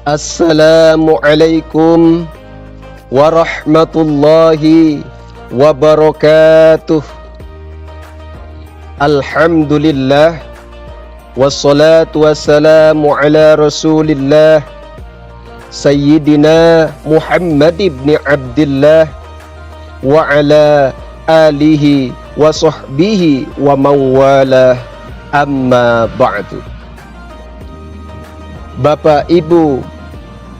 Assalamualaikum warahmatullahi wabarakatuh. Alhamdulillah, wassalatu wassalamu ala rasulillah Sayyidina Muhammad ibn Abdillah wa ala alihi wa sahbihi wa mawalah, amma ba'du. Bapak Ibu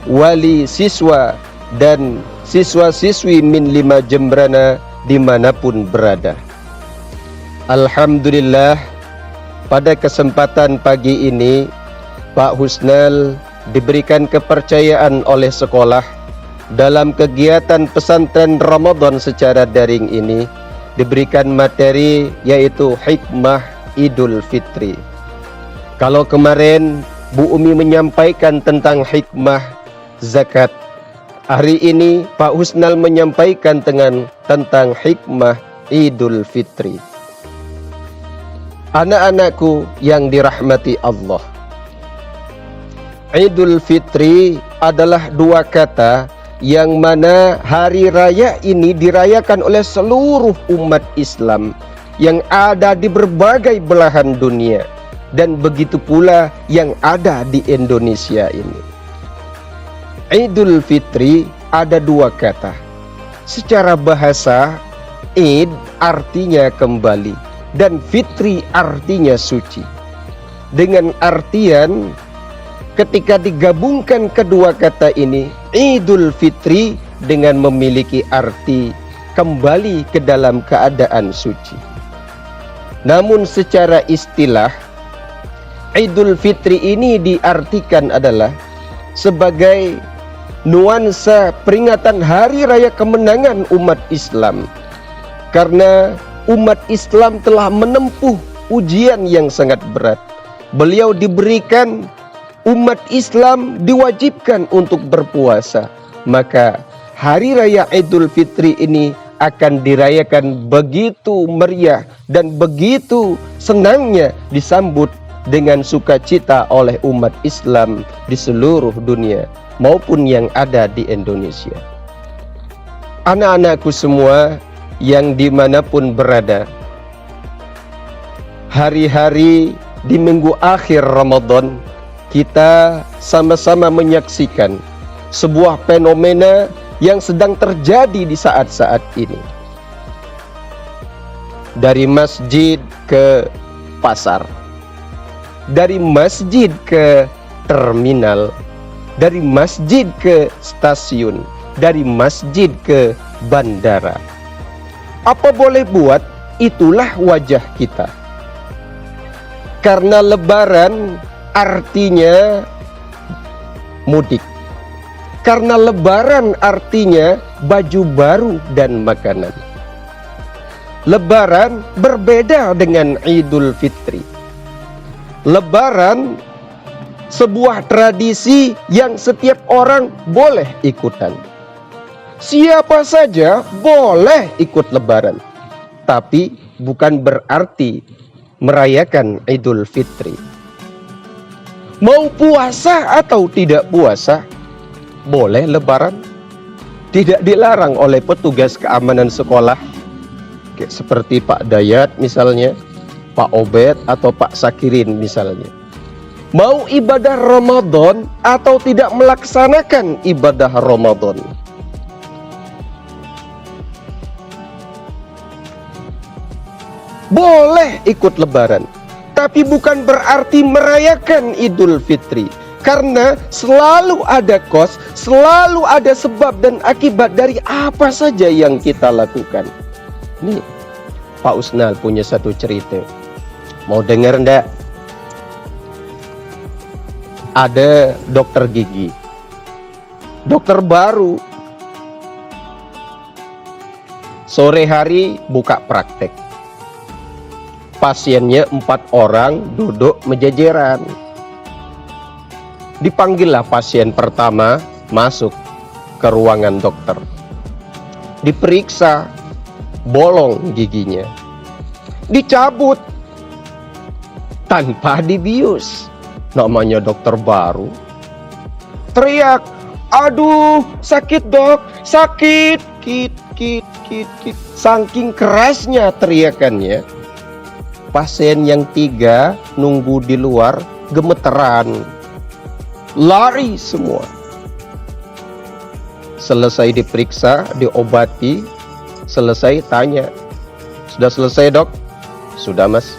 wali siswa dan siswa-siswi min 5 Jembrana dimanapun berada, alhamdulillah pada kesempatan pagi ini Pak Husnal diberikan kepercayaan oleh sekolah dalam kegiatan pesantren Ramadan secara daring ini, diberikan materi yaitu hikmah Idul Fitri. Kalau kemarin Bu Umi menyampaikan tentang hikmah zakat, hari ini Pak Husnal menyampaikan tentang hikmah Idul Fitri. Anak-anakku yang dirahmati Allah, Idul Fitri adalah 2 kata yang mana hari raya ini dirayakan oleh seluruh umat Islam yang ada di berbagai belahan dunia, dan begitu pula yang ada di Indonesia ini. Idul Fitri ada 2 kata. Secara bahasa, Id artinya kembali dan Fitri artinya suci. Dengan artian ketika digabungkan kedua kata ini, Idul Fitri dengan memiliki arti kembali ke dalam keadaan suci. Namun secara istilah, Idul Fitri ini diartikan adalah sebagai nuansa peringatan hari raya kemenangan umat Islam, karena umat Islam telah menempuh ujian yang sangat berat. Beliau diberikan, umat Islam diwajibkan untuk berpuasa, maka hari raya Idul Fitri ini akan dirayakan begitu meriah dan begitu senangnya disambut dengan sukacita oleh umat Islam di seluruh dunia maupun yang ada di Indonesia. Anak-anakku semua yang dimanapun berada, hari-hari di minggu akhir Ramadan kita sama-sama menyaksikan sebuah fenomena yang sedang terjadi di saat-saat ini. Dari masjid ke pasar, dari masjid ke terminal, dari masjid ke stasiun, dari masjid ke bandara. Apa boleh buat, itulah wajah kita. Karena lebaran artinya mudik. Karena lebaran artinya baju baru dan makanan. Lebaran berbeda dengan Idul Fitri. Lebaran sebuah tradisi yang setiap orang boleh ikutan. Siapa saja boleh ikut lebaran, tapi bukan berarti merayakan Idul Fitri. Mau puasa atau tidak puasa, boleh lebaran. Tidak dilarang oleh petugas keamanan sekolah, seperti Pak Dayat misalnya, Pak Obed atau Pak Sakirin misalnya. Mau ibadah Ramadan atau tidak melaksanakan ibadah Ramadan, boleh ikut lebaran, tapi bukan berarti merayakan Idul Fitri. Karena selalu ada kos, selalu ada sebab dan akibat dari apa saja yang kita lakukan. Nih, Pak Husnal punya satu cerita. Mau dengar enggak? Ada dokter gigi, dokter baru, sore hari buka praktek. Pasiennya 4 orang duduk menjejeran. Dipanggillah pasien pertama masuk ke ruangan dokter. Diperiksa, bolong giginya. Dicabut tanpa dibius. Namanya dokter baru. teriak, aduh sakit dok, sakit, kit. Saking kerasnya teriakannya, pasien yang 3 nunggu di luar gemeteran, lari semua. Selesai diperiksa, diobati, selesai tanya, sudah selesai dok? Sudah mas.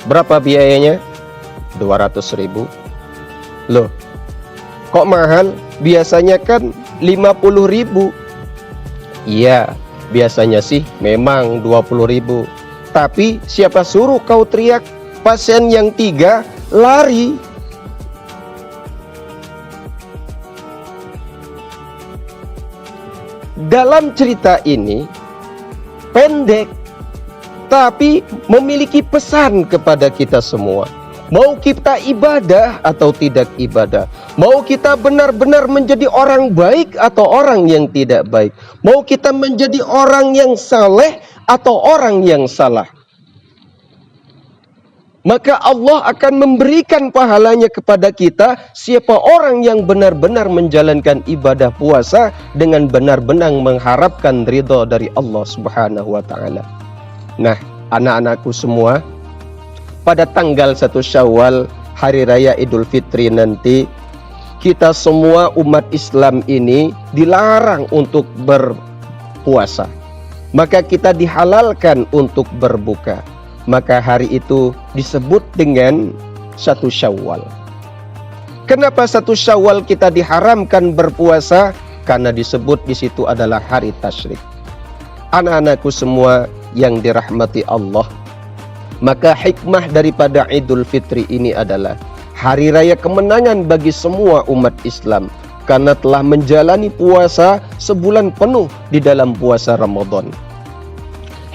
Berapa biayanya? 200.000. Loh, kok mahal? Biasanya kan 50.000. Iya, biasanya sih memang 20.000. Tapi siapa suruh kau teriak? Pasien yang 3 lari. Dalam cerita ini pendek, tapi memiliki pesan kepada kita semua. Mau kita ibadah atau tidak ibadah, mau kita benar-benar menjadi orang baik atau orang yang tidak baik, mau kita menjadi orang yang saleh atau orang yang salah, maka Allah akan memberikan pahalanya kepada kita siapa orang yang benar-benar menjalankan ibadah puasa dengan benar-benar mengharapkan ridha dari Allah Subhanahu wa taala. Nah, anak-anakku semua, pada tanggal 1 Syawal, hari raya Idul Fitri nanti, kita semua umat Islam ini dilarang untuk berpuasa. Maka kita dihalalkan untuk berbuka. Maka hari itu disebut dengan 1 Syawal. Kenapa 1 Syawal kita diharamkan berpuasa? Karena disebut di situ adalah hari tasyrik. Anak-anakku semua yang dirahmati Allah, maka hikmah daripada Idul Fitri ini adalah hari raya kemenangan bagi semua umat Islam, karena telah menjalani puasa sebulan penuh di dalam puasa Ramadan.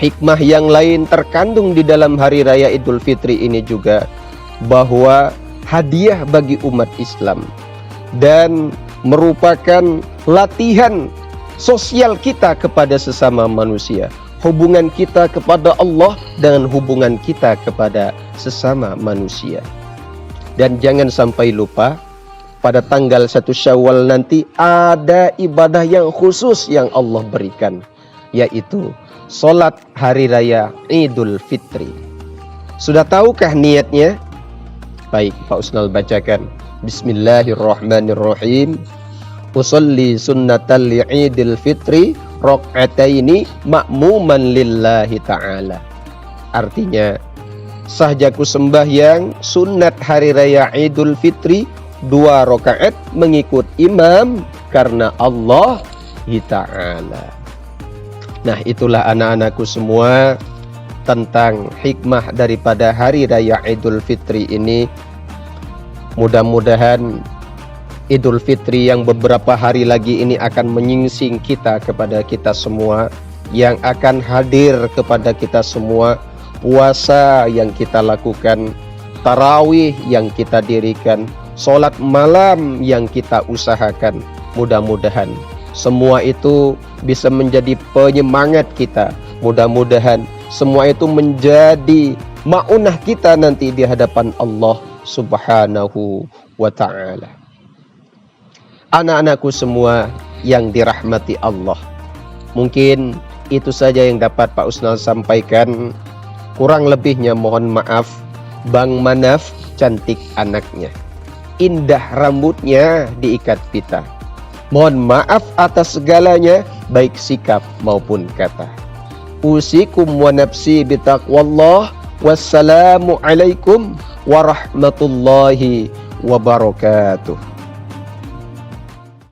Hikmah yang lain terkandung di dalam hari raya Idul Fitri ini juga, bahwa hadiah bagi umat Islam dan merupakan latihan sosial kita kepada sesama manusia, hubungan kita kepada Allah dengan hubungan kita kepada sesama manusia. Dan jangan sampai lupa, pada tanggal 1 Syawal nanti ada ibadah yang khusus yang Allah berikan, yaitu sholat hari raya Idul Fitri. Sudah tahukah niatnya? Baik, Pak Usnal bacakan. Bismillahirrahmanirrahim. Usolli sunnatal li'idil fitri rok'ataini ma'muman lillahi ta'ala. Artinya, sahjaku sembahyang sunat hari raya Idul Fitri 2 rakaat mengikut imam karena Allah Ta'ala. Nah, itulah anak-anakku semua tentang hikmah daripada hari raya Idul Fitri ini. Mudah-mudahan Idul Fitri yang beberapa hari lagi ini akan menyingsing kita kepada kita semua, yang akan hadir kepada kita semua, puasa yang kita lakukan, tarawih yang kita dirikan, sholat malam yang kita usahakan. Mudah-mudahan semua itu bisa menjadi penyemangat kita. Mudah-mudahan semua itu menjadi maunah kita nanti di hadapan Allah Subhanahu wa ta'ala. Anak-anakku semua yang dirahmati Allah, mungkin itu saja yang dapat Pak Usnal sampaikan. Kurang lebihnya mohon maaf. Bang Manaf cantik anaknya, indah rambutnya diikat pita. Mohon maaf atas segalanya, baik sikap maupun kata. Usikum wa nafsi bitaqwallah. Wassalamu alaikum warahmatullahi wabarakatuh.